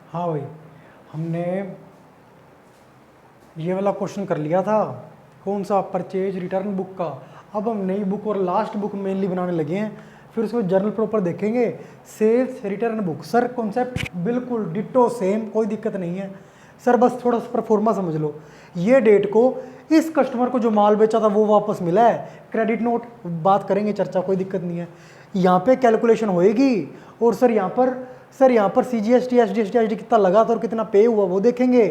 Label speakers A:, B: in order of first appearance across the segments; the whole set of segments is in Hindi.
A: हाँ भाई, हमने ये वाला क्वेश्चन कर लिया था, कौन सा, परचेज रिटर्न बुक का। अब हम नई बुक और लास्ट बुक मेनली बनाने लगे हैं, फिर उसको जर्नल प्रॉपर देखेंगे। Sales return book sir, concept बिल्कुल डिट्टो सेम, कोई दिक्कत नहीं है सर, बस थोड़ा सा परफॉर्मा समझ लो। ये डेट को इस कस्टमर को जो माल बेचा था वो वापस मिला है, क्रेडिट नोट बात करेंगे, चर्चा कोई दिक्कत नहीं है। यहाँ पे कैलकुलेशन होएगी, और सर यहाँ पर C G S T, S D S T, कितना लगा था और कितना पे हुआ वो देखेंगे।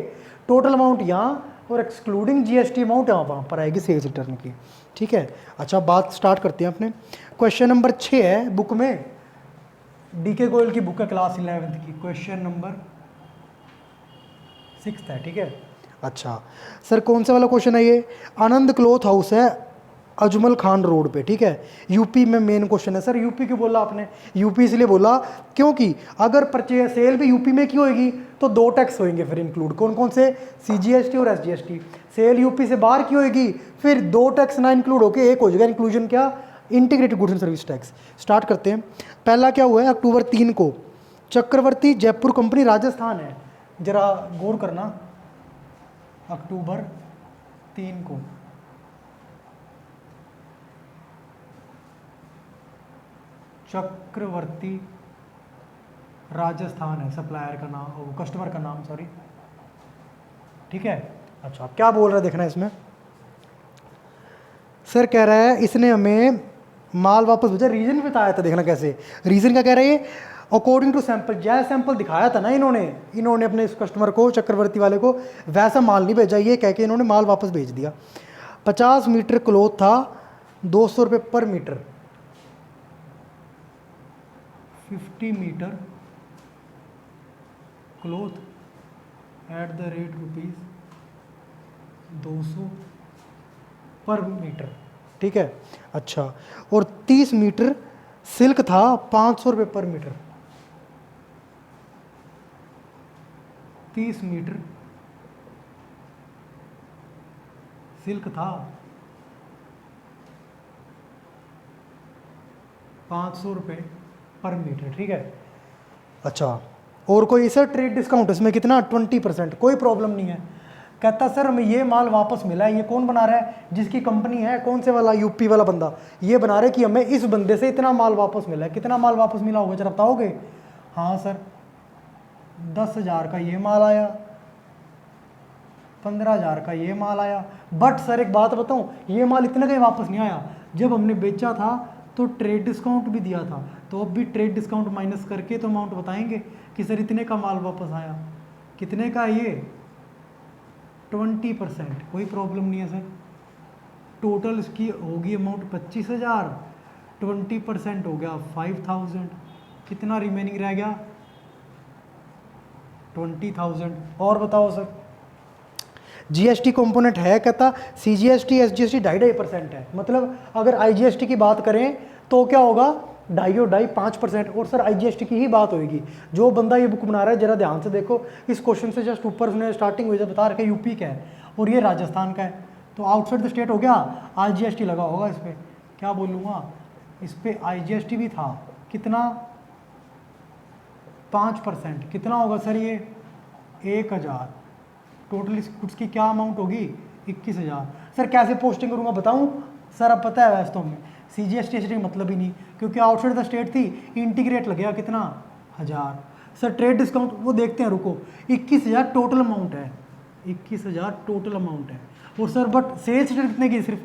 A: टोटल अमाउंट यहाँ और एक्सक्लूडिंग जीएसटी अमाउंट वहाँ पर आएगी सेल्स रिटर्न की। ठीक है, अच्छा बात स्टार्ट करते हैं अपने। क्वेश्चन नंबर 6 है बुक में, डीके गोयल की बुक है क्लास 11th की, क्वेश्चन नंबर 6 है। ठीक है, अच्छा सर कौन सा वाला क्वेश्चन है ये? आनंद क्लॉथ हाउस है अजमल खान रोड पे, ठीक है, यूपी में मेन क्वेश्चन है। सर यूपी क्यों बोला आपने? यूपी इसलिए बोला क्योंकि अगर परचेज सेल भी यूपी में की होगी तो 2 टैक्स होंगे फिर इंक्लूड, कौन कौन से? सीजीएसटी और एसजीएसटी। सेल यूपी से बाहर की होगी फिर 2 टैक्स ना इंक्लूड होके एक हो जाएगा इंक्लूजन, क्या? Integrated goods and service tax. Start करते हैं। पहला क्या हुआ है? अक्टूबर 3 को चक्रवर्ती जयपुर कंपनी राजस्थान है, जरा गौर करना, अक्टूबर 3 को चक्रवर्ती राजस्थान है सप्लायर का नाम, कस्टमर का नाम, सॉरी। ठीक है, अच्छा आप क्या बोल रहे हैं देखना इसमें। सर कह रहा है इसने हमें माल वापस भेजा, रीजन बताया था, देखना कैसे रीजन क्या कह रहा है। अकॉर्डिंग टू सैंपल, जैसा सैंपल दिखाया था ना इन्होंने अपने इस कस्टमर को, चक्रवर्ती वाले को, वैसा माल नहीं भेजा, ये कह के इन्होंने माल वापस भेज दिया। 50 मीटर क्लॉथ था, 200 रुपये per metre. 50 metre cloth at the rate rupees 200 per metre. ठीक है, अच्छा, और 30 मीटर सिल्क था, 500 रुपये पर मीटर। 30 मीटर सिल्क था, 500 रुपये पर मीटर। ठीक है, अच्छा, और कोई सर ट्रेड डिस्काउंट इसमें कितना? 20%, कोई प्रॉब्लम नहीं है। कहता सर हमें ये माल वापस मिला है, ये कौन बना रहा है? जिसकी कंपनी है, कौन से वाला? यूपी वाला बंदा, ये बना रहा है कि हमें इस बंदे से इतना माल वापस मिला है। कितना माल वापस मिला होगा जरा बताओगे? हाँ सर 10,000 का ये माल आया, 15,000 का ये माल आया। बट सर एक बात बताऊं, ये माल इतने का ही वापस नहीं आया, जब हमने बेचा था तो ट्रेड डिस्काउंट भी दिया था, तो अब भी ट्रेड डिस्काउंट माइनस करके तो अमाउंट बताएंगे कि सर इतने का माल वापस आया। कितने का ये? 20%, कोई प्रॉब्लम नहीं है सर। टोटल इसकी होगी अमाउंट 25,000, 20% हो गया 5,000, कितना रिमेनिंग रह गया? 20,000। और बताओ सर, जीएसटी कंपोनेंट है, कहता सीजीएसटी एसजीएसटी 2.5% है, मतलब अगर आईजीएसटी की बात करें तो क्या होगा? 2.5 और 2.5 5%। और सर आईजीएसटी की ही बात होगी। जो बंदा ये बुक बना रहा है जरा ध्यान से देखो, इस क्वेश्चन से जस्ट ऊपर उसने स्टार्टिंग में बता रखा है यूपी का है और ये राजस्थान का है, तो आउटसाइड द स्टेट हो गया, आईजीएसटी लगा होगा इस पर। क्या बोलूँगा, इस पर आईजीएसटी भी था, कितना? 5%। कितना होगा सर ये? 1,000। टोटल गुड्स की क्या अमाउंट होगी? 21,000। सर कैसे पोस्टिंग करूँगा बताऊँ? सर अब पता है वैसे तो हमें सीजीएसटी मतलब ही नहीं, क्योंकि आउटसाइड द स्टेट थी, इंटीग्रेट लगेगा कितना? 1,000। सर ट्रेड डिस्काउंट वो देखते हैं, रुको, 21,000 टोटल अमाउंट है, 21,000 टोटल अमाउंट है। और सर बट सेल्स रिटर्न कितने की? सिर्फ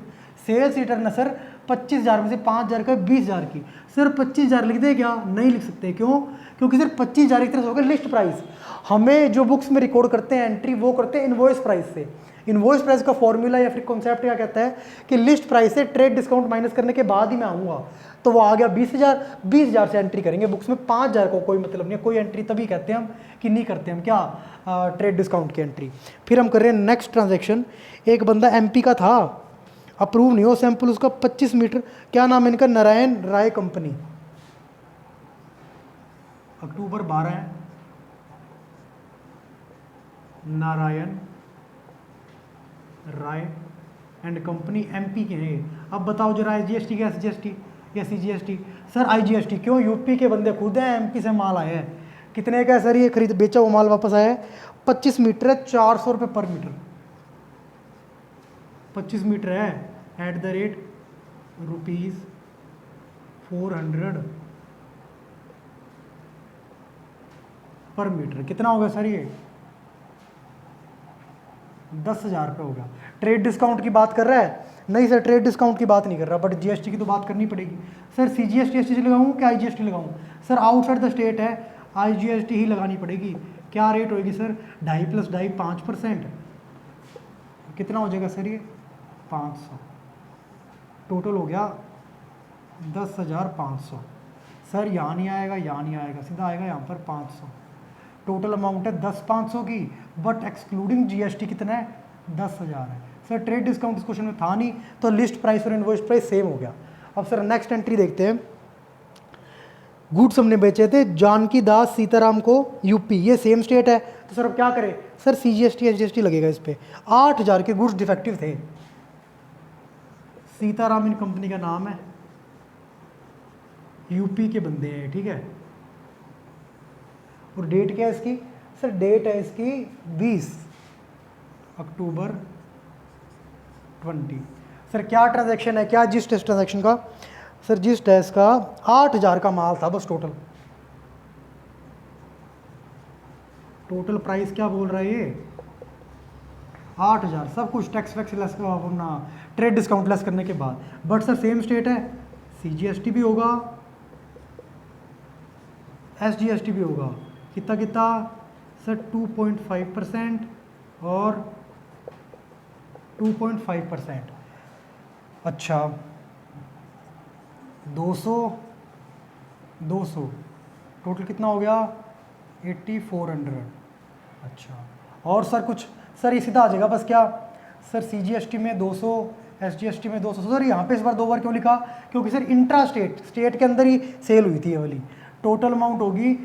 A: सेल्स रिटर्न है सर 25,000 में से 5,000 का 20,000 की। सर 25,000 लिख दे क्या? नहीं लिख सकते, क्यों? क्योंकि सर 25,000 एक तरह से होगा लिस्ट प्राइस। हमें जो बुक्स में रिकॉर्ड करते हैं एंट्री, वो करते हैं इनवॉइस प्राइस से। इनवॉइस प्राइस का फॉर्मूला या फिर कॉन्सेप्ट क्या कहता है कि लिस्ट प्राइस से ट्रेड डिस्काउंट माइनस करने के बाद ही मैं आऊँगा, तो वो आ गया 20,000। 20,000 से एंट्री करेंगे बुक्स में, 5,000 को कोई मतलब नहीं है, कोई एंट्री तभी कहते हैं हम कि नहीं करते हम क्या, ट्रेड डिस्काउंट की एंट्री। फिर हम कर रहे हैं नेक्स्ट ट्रांजेक्शन। एक बंदा एमपी का था, अप्रूव नहीं हो सैंपल उसका, 25 मीटर, क्या नाम है इनका? नारायण राय कंपनी। अक्टूबर 12 है, Narayan Rai and company MP के हैं। अब बताओ जरा आईजीएसटी या एसजीएसटी या सीजीएसटी? सर आईजीएसटी, क्यों? यूपी के बंदे खुद हैं, एमपी से माल आए हैं। कितने का है सर ये? खरीद बेचा वो माल वापस आया है 25 मीटर है, 400 रुपये पर मीटर। 25 मीटर है एट द रेट ₹400 पर मीटर। कितना होगा सर ये? 10,000 रुपये हो गया। ट्रेड डिस्काउंट की बात कर रहा है? नहीं सर, ट्रेड डिस्काउंट की बात नहीं कर रहा, बट जीएसटी की तो बात करनी पड़ेगी। सर सीजीएसटी एसटीसी लगाऊं कि आईजीएसटी लगाऊं? सर आउटसाइड द स्टेट है, आईजीएसटी ही लगानी पड़ेगी। क्या रेट होगी सर? 2.5 + 2.5 5%। कितना हो जाएगा सर ये? 500। टोटल हो गया 10,500। सर यहाँ नहीं आएगा, यहाँ नहीं आएगा, सीधा आएगा यहाँ पर 500। टोटल अमाउंट है 10,500 की, बट एक्सक्लूडिंग जीएसटी कितना है? 10,000 है। सर ट्रेड डिस्काउंट इस क्वेश्चन में था नहीं, तो लिस्ट प्राइस और इनवॉइस प्राइस सेम हो गया। अब सर नेक्स्ट एंट्री देखते हैं। गुड्स हमने बेचे थे जानकी दास सीताराम को यूपी, ये सेम स्टेट है, तो सर अब क्या करें? सर सीजीएसटी एसजीएसटी लगेगा इस पे। 8,000 के गुड्स डिफेक्टिव थे। सीताराम इन कंपनी का नाम है, यूपी के बंदे हैं, ठीक है। और डेट क्या है इसकी? सर डेट है इसकी 20 अक्टूबर 20। सर क्या ट्रांजैक्शन है, क्या जिस्ट है इस ट्रांजैक्शन का? सर जिस्ट है इसका 8,000 का माल था बस टोटल। टोटल प्राइस क्या बोल रहा है ये? 8,000, सब कुछ टैक्स वैक्स लेस अपना ट्रेड डिस्काउंट लेस करने के बाद। बट सर सेम स्टेट है, सीजीएसटी भी होगा, एसजीएसटी भी होगा। कितना कितना? सर 2.5% और 2.5%। अच्छा 200 टोटल कितना हो गया? 8400। अच्छा और सर कुछ? सर ये सीधा आ जाएगा बस। क्या सर? सीजीएसटी में 200, एसजीएसटी में 200। सर यहाँ पे इस बार 2 बार क्यों लिखा? क्योंकि सर इंट्रा स्टेट के अंदर ही सेल हुई थी ये वाली। टोटल अमाउंट होगी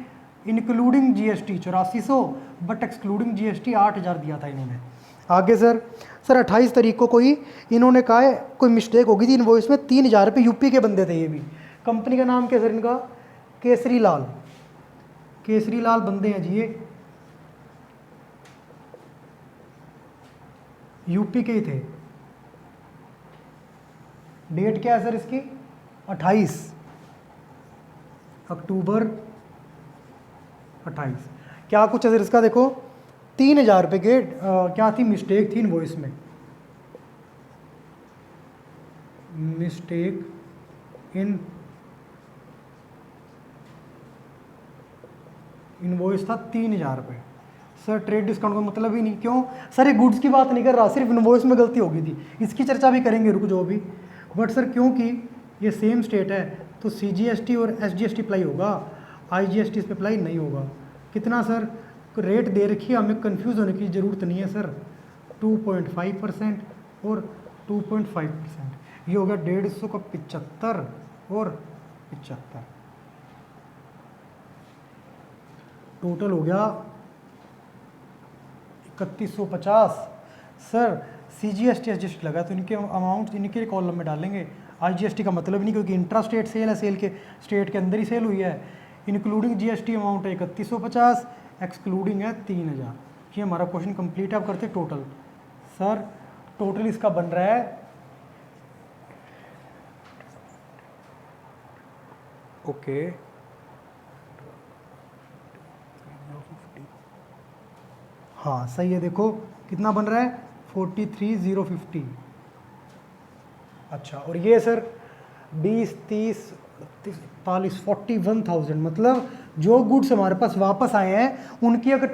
A: including GST 8400, but excluding GST 8,000 दिया था इन्होंने। आगे सर 28 तारीख को कोई इन्होंने कहा है कोई मिस्टेक होगी थी इनवॉइस में, 3,000 रुपये यूपी के बंदे थे ये भी। कंपनी का नाम क्या सर इनका? केसरी लाल बंदे हैं जी, ये यूपी के ही थे। डेट क्या है सर इसकी? 28 अक्टूबर 28। क्या कुछ है सर इसका? देखो 3,000 रुपये के क्या थी? मिस्टेक थी इनवॉइस में। मिस्टेक इन इनवॉइस था 3,000 रुपये। सर ट्रेड डिस्काउंट का मतलब ही नहीं। क्यों सर? ये गुड्स की बात नहीं कर रहा, सिर्फ इनवॉइस में गलती हो गई थी, इसकी चर्चा भी करेंगे, रुक जो भी। बट सर क्योंकि ये सेम स्टेट है तो सीजीएसटी और एसजीएसटी अप्लाई होगा, आईजीएसटी इस पर अप्लाई नहीं होगा। कितना सर? रेट दे रखी है, हमें कंफ्यूज होने की ज़रूरत नहीं है सर। 2.5% और 2.5%, ये हो गया 150 का 75 और 75। टोटल हो गया 3150। सर सीजीएसटी एसजीएसटी लगा तो इनके अमाउंट इनके कॉलम में डालेंगे। आईजीएसटी का मतलब नहीं, क्योंकि इंट्रा स्टेट सेल है, सेल के स्टेट के अंदर ही सेल हुई है। इंक्लूडिंग जीएसटी अमाउंट है 3150, एक्सक्लूडिंग है 3,000। ये हमारा क्वेश्चन कंप्लीट है। अब करते टोटल। सर टोटल इसका बन रहा है ओके हाँ सही है। देखो कितना बन रहा है? 43,050। अच्छा और ये सर 20, 30, 40, 41,000, मतलब जो गुड्स हमारे पास वापस आए हैं उनकी अगर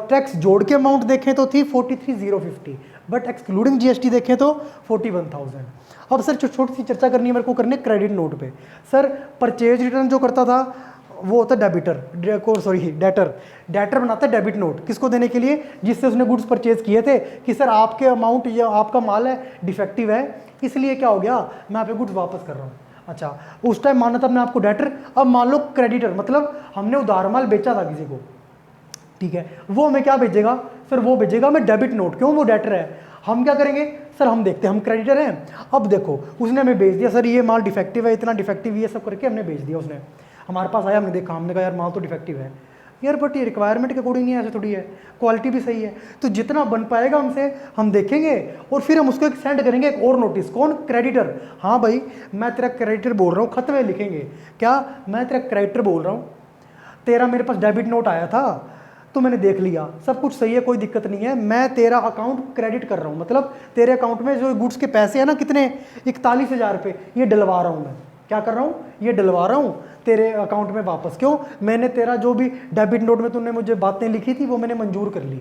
A: टैक्स जोड़ के अमाउंट देखें तो थी 43,050, बट एक्सक्लूडिंग जीएसटी देखें तो 41,000। अब सर छोटी सी चर्चा करनी है मेरे को, करनी क्रेडिट नोट पे। सर परचेज रिटर्न जो करता था वो होता डेटर बनाता है डेबिट नोट, किसको देने के लिए? जिससे उसने गुड्स परचेज किए थे कि सर आपके अमाउंट या आपका माल है डिफेक्टिव है, इसलिए क्या हो गया, मैं आप गुड्स वापस कर रहा हूँ। अच्छा उस टाइम माना था अपने आपको डेटर, अब मान लो क्रेडिटर, मतलब हमने उधार माल बेचा था किसी को, ठीक है, वो हमें क्या भेजेगा? सर वो भेजेगा हमें डेबिट नोट। क्यों? वो डेटर है। हम क्या करेंगे? सर हम देखते हैं, हम क्रेडिटर हैं। अब देखो उसने हमें भेज दिया, सर ये माल डिफेक्टिव है, इतना डिफेक्टिव, ये सब करके हमने भेज दिया उसने। हमारे पास आया, हमने देखा, हमने कहा यार माल तो डिफेक्टिव है यार, बट ये रिक्वायरमेंट के अकॉर्डिंग नहीं है, ऐसे थोड़ी है, क्वालिटी भी सही है। तो जितना बन पाएगा हमसे हम देखेंगे और फिर हम उसको एक सेंड करेंगे एक और नोटिस। कौन? क्रेडिटर। हाँ भाई मैं तेरा क्रेडिटर बोल रहा हूँ, खत में लिखेंगे क्या, मैं तेरा क्रेडिटर बोल रहा हूँ, तेरा मेरे पास डेबिट नोट आया था तो मैंने देख लिया, सब कुछ सही है, कोई दिक्कत नहीं है, मैं तेरा अकाउंट क्रेडिट कर रहा हूँ, मतलब तेरे अकाउंट में जो गुड्स के पैसे हैं ना, कितने, 41,000 रुपये, ये डलवा रहा हूँ मैं। क्या कर रहा हूँ? ये डलवा रहा हूँ तेरे अकाउंट में वापस। क्यों? मैंने तेरा जो भी डेबिट नोट में तूने मुझे बातें लिखी थी वो मैंने मंजूर कर ली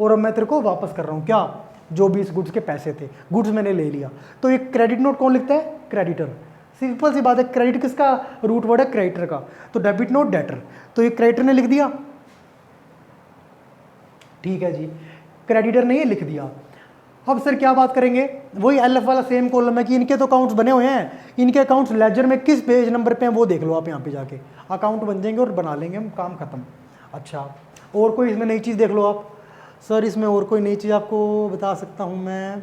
A: और अब मैं तेरे को वापस कर रहा हूँ, क्या, जो भी इस गुड्स के पैसे थे, गुड्स मैंने ले लिया। तो ये क्रेडिट नोट कौन लिखता है? क्रेडिटर। सिंपल सी बात है, क्रेडिट किसका रूट वर्ड है? क्रेडिटर का। तो डेबिट नोट डेटर, तो ये क्रेडिटर ने लिख दिया, ठीक है जी, क्रेडिटर ने ये लिख दिया। अब सर क्या बात करेंगे? वही एलएफ वाला सेम कॉलम है कि इनके तो अकाउंट्स बने हुए हैं, इनके अकाउंट्स लेजर में किस पेज नंबर पे हैं वो देख लो आप, यहाँ पे जाके अकाउंट बन जाएंगे और बना लेंगे हम, काम खत्म। अच्छा, और कोई इसमें नई चीज़ देख लो आप। सर इसमें और कोई नई चीज़ आपको बता सकता हूँ मैं,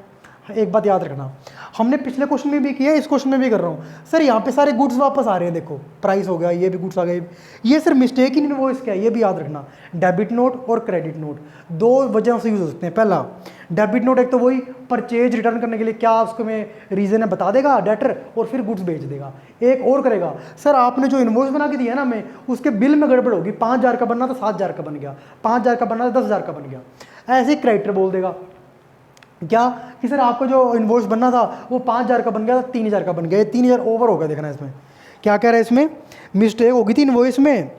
A: एक बात याद रखना, हमने पिछले क्वेश्चन में भी किया, इस क्वेश्चन में भी कर रहा हूँ। सर यहाँ पे सारे गुड्स वापस आ रहे हैं, देखो प्राइस हो गया, ये भी गुड्स आ गए, ये सर मिस्टेक इन इनवॉइस क्या है ये भी याद रखना। डेबिट नोट और क्रेडिट नोट दो वजहों से यूज़ हो सकते हैं। पहला डेबिट नोट, एक तो वही परचेज रिटर्न करने के लिए, क्या उसको में रीज़न है बता देगा डेटर और फिर गुड्स बेच देगा। एक और करेगा, सर आपने जो इनवॉइस बना के दिया ना हमें, उसके बिल में गड़बड़ होगी, 5,000 का बनना था 7,000 का बन गया, 5,000 का बनना था 10,000 का बन गया, ऐसे ही क्रेडिटर बोल देगा क्या कि सर आपको जो इनवॉइस बनना था वो 5,000 का बन गया था 3,000 का बन गया, 3,000 ओवर हो गया। देखना इसमें क्या कह रहा है, इसमें मिस्टेक हो गई थी इनवॉइस में,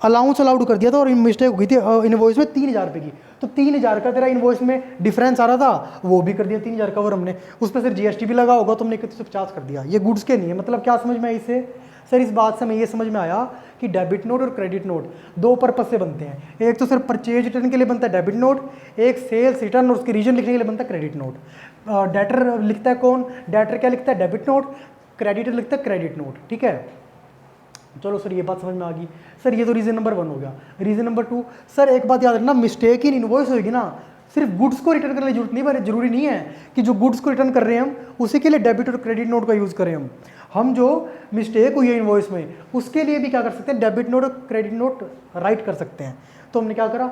A: अलाउंस अलाउड कर दिया था और मिस्टेक हो गई थी इनवॉइस में 3,000 रुपये की, तो 3,000 का तेरा इनवॉइस में डिफरेंस आ रहा था, वो भी कर दिया 3,000 का, और हमने उस पर सर जीएसटी भी लगा होगा, तुमने 150 कर दिया। ये गुड्स के नहीं है। मतलब क्या समझ में आई इससे? सर इस बात से हमें ये समझ में आया कि डेबिट नोट और क्रेडिट नोट दो पर्पज से बनते हैं। एक तो सर परचेज रिटर्न के लिए बनता है डेबिट नोट, एक सेल्स रिटर्न और उसके रीजन लिखने के लिए बनता है क्रेडिट नोट। डेटर लिखता है कौन? डेटर क्या लिखता है? Debit note. क्रेडिटर लिखता है क्रेडिट नोट। ठीक है, चलो सर ये बात समझ में आ गई। सर ये तो रीजन नंबर 1 हो गया। रीजन नंबर 2, सर एक बात याद रखना, मिस्टेक इन इनवॉइस होगी ना, सिर्फ गुड्स को रिटर्न करने की जरूरत नहीं, जरूरी नहीं है कि जो गुड्स को रिटर्न कर रहे हैं हम उसी के लिए डेबिट और क्रेडिट नोट का यूज़ करें। हम जो मिस्टेक हुई है इनवॉइस में उसके लिए भी क्या कर सकते हैं? डेबिट नोट और क्रेडिट नोट राइट कर सकते हैं। तो हमने क्या करा,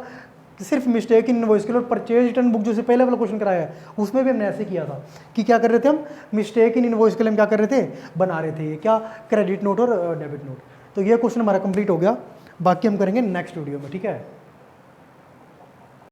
A: सिर्फ मिस्टेक इन इनवॉइस के लिए, परचेज रिटर्न बुक जो से पहले वाला क्वेश्चन कराया है उसमें भी हमने ऐसे किया था कि क्या कर रहे थे हम, मिस्टेक इन इनवॉइस के लिए हम क्या कर रहे थे, बना रहे थे क्या, क्रेडिट नोट और डेबिट नोट। तो ये क्वेश्चन हमारा कंप्लीट हो गया, बाकी हम करेंगे नेक्स्ट वीडियो में। ठीक है।